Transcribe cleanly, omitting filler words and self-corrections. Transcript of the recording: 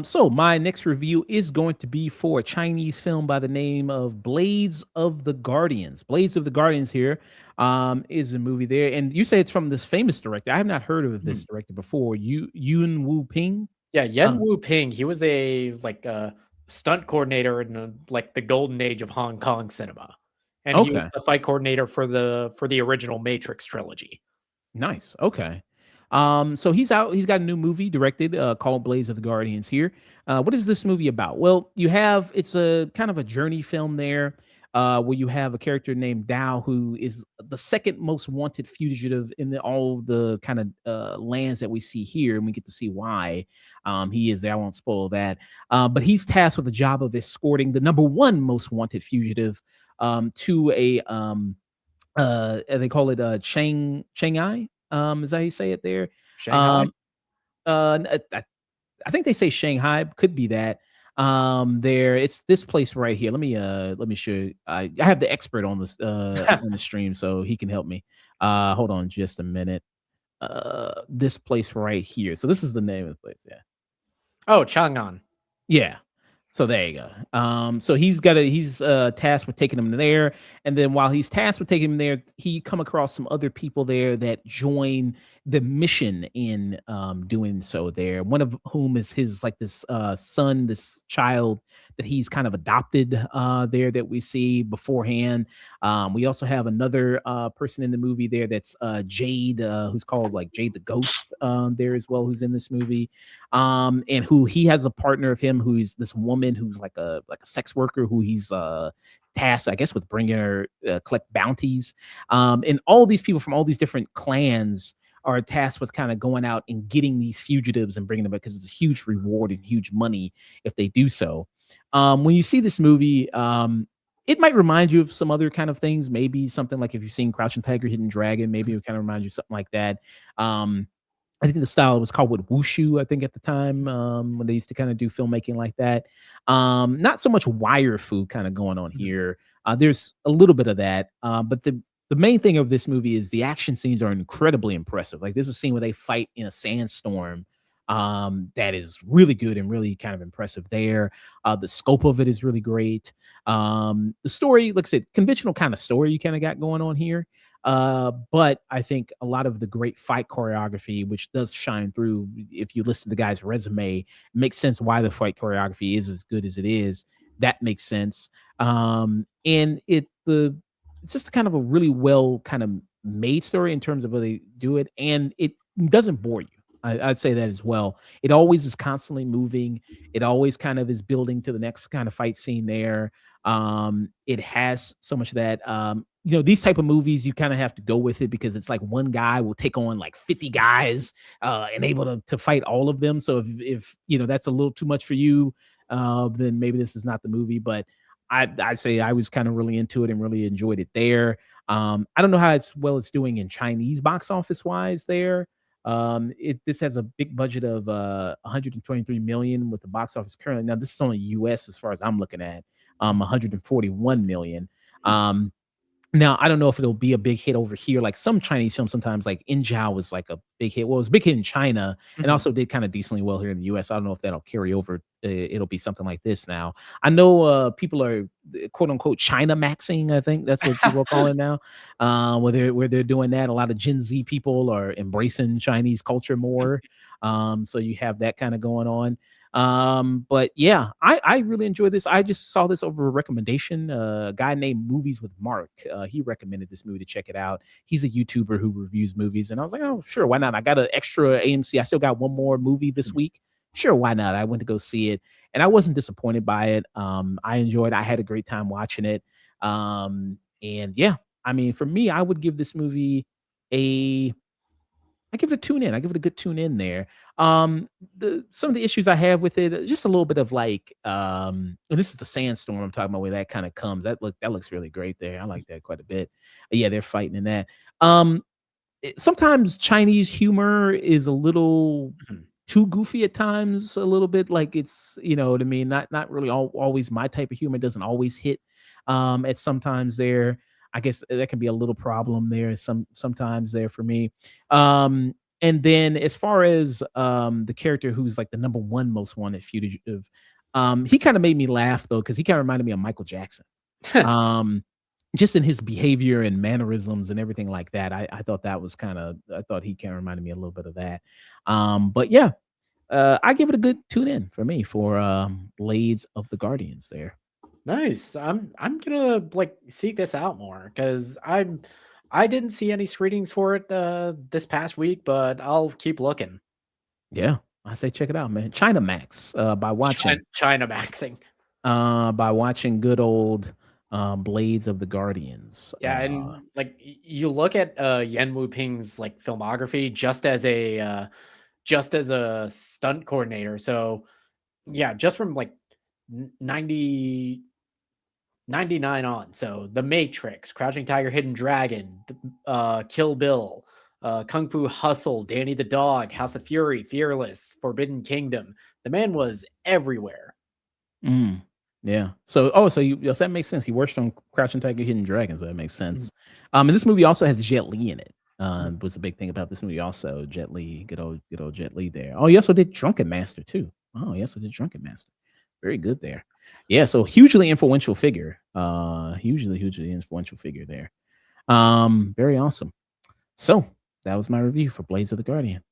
So my next review is going to be for a Chinese film by the name of Blades of the Guardians. Blades of the Guardians here is a movie there, and you say it's from this famous director. I have not heard of Mhm. this director before. Yuen Woo-Ping. Yeah, Uh, Yuen Woo-Ping, he was a stunt coordinator in the golden age of Hong Kong cinema. And he was okay. the fight coordinator for the original Matrix trilogy. Nice. Okay. So he's out. He's got a new movie directed called Blaze of the Guardians here. What is this movie about? Well, you have it's a kind of a journey film there, where you have a character named Dao who is the second most wanted fugitive in all the kind of lands that we see here, and we get to see why he is there. I won't spoil that. But he's tasked with the job of escorting the number one most wanted fugitive to a they call it Shanghai. Is that how you say it there? Shanghai? Um, I think they say Shanghai, could be that. There, it's this place right here. Let me show you. I have the expert on this on the stream, so he can help me. Hold on just a minute. This place right here. So this is the name of the place. Yeah. Oh, Chang'an. Yeah. So there you go. So he's tasked with taking him there, and then while he's tasked with taking him there, he come across some other people there that join the mission in doing so there. One of whom is his like this son, this child that he's kind of adopted there that we see beforehand. We also have another person in the movie there that's Jade, who's called like Jade the Ghost there as well, who's in this movie, and who he has a partner of him who's this woman who's like a sex worker who he's tasked, I guess, with bringing her collect bounties. And all these people from all these different clans are tasked with kind of going out and getting these fugitives and bringing them back because it's a huge reward and huge money if they do so. When you see this movie, it might remind you of some other kind of things, maybe something like if you've seen Crouching Tiger, Hidden Dragon, maybe it would kind of remind you of something like that. I think the style was called with wushu, I think at the time, when they used to kind of do filmmaking like that. Not so much wire fu kind of going on Mhm. here. There's a little bit of that, but the main thing of this movie is the action scenes are incredibly impressive. Like there's a scene where they fight in a sandstorm that is really good and really kind of impressive there. The scope of it is really great. The story, like I said, conventional kind of story you kind of got going on here. But I think a lot of the great fight choreography, which does shine through if you listen to the guy's resume, makes sense why the fight choreography is as good as it is. That makes sense. And it's just kind of a really well kind of made story in terms of where they do it, and it doesn't bore you. I'd say that as well. It always is constantly moving. It always kind of is building to the next kind of fight scene there. It has so much of that. These type of movies, you kind of have to go with it because it's like one guy will take on like 50 guys and able to fight all of them. So if that's a little too much for you, then maybe this is not the movie. But I'd say I was kind of really into it and really enjoyed it there. I don't know how it's doing in Chinese box office wise there. This has a big budget of 123 million with the box office currently. Now this is only US as far as I'm looking at, 141 million. Now I don't know if it'll be a big hit over here. Like some Chinese films, sometimes like Injiao was like a big hit. Well, it was a big hit in China and Mhm. also did kind of decently well here in the US. I don't know if that'll carry over. It'll be something like this now. I know people are quote unquote China maxing. I think that's what people are calling it now. Where they're doing that. A lot of Gen Z people are embracing Chinese culture more. So you have that kind of going on. But yeah, I really enjoy this. I just saw this over a recommendation. A guy named Movies with Mark. He recommended this movie to check it out. He's a YouTuber who reviews movies, and I was like, oh, sure, why not? I got an extra AMC. I still got one more movie this week. Sure, why not? I went to go see it, and I wasn't disappointed by it. I enjoyed. I had a great time watching it. And yeah, I mean, for me, I would give this movie a I give it a tune in. I give it a good tune in there. Some of the issues I have with it, just a little bit of like, and this is the sandstorm I'm talking about where that kind of comes. That looks really great there. I like that quite a bit. Yeah, they're fighting in that. Sometimes Chinese humor is a little Mhm. too goofy at times, a little bit. Like it's, you know what I mean, not really always my type of humor. Doesn't always hit. At sometimes there, I guess that can be a little problem there. Sometimes there for me. And then as far as the character who's like the number one most wanted fugitive, he kind of made me laugh though because he kind of reminded me of Michael Jackson. Um, just in his behavior and mannerisms and everything like that. I thought that was kind of I thought he kind of reminded me a little bit of that. But yeah, I give it a good tune in for me for Blades of the Guardians there. Nice. I'm gonna like seek this out more because I didn't see any screenings for it this past week, but I'll keep looking. Yeah, I say check it out, man. China Max China maxing. by watching good old Blades of the Guardians. Yeah, and like you look at Yuen Woo-Ping's like filmography just as a stunt coordinator. So yeah, just from like 90 99 on. So The Matrix, Crouching Tiger, Hidden Dragon, Kill Bill, Kung Fu Hustle, Danny the Dog, House of Fury, Fearless, Forbidden Kingdom. The man was everywhere. Mm, yeah. So you yes, that makes sense. He worked on Crouching Tiger, Hidden Dragon, so that makes sense. And this movie also has Jet Li in it. Was a big thing about this movie also. Jet Li, good old Jet Li there. Oh, he also did Drunken Master too. Oh, he also did Drunken Master. Very good there. Yeah, so hugely influential figure. Hugely influential figure there. Very awesome. So that was my review for Blades of the Guardian.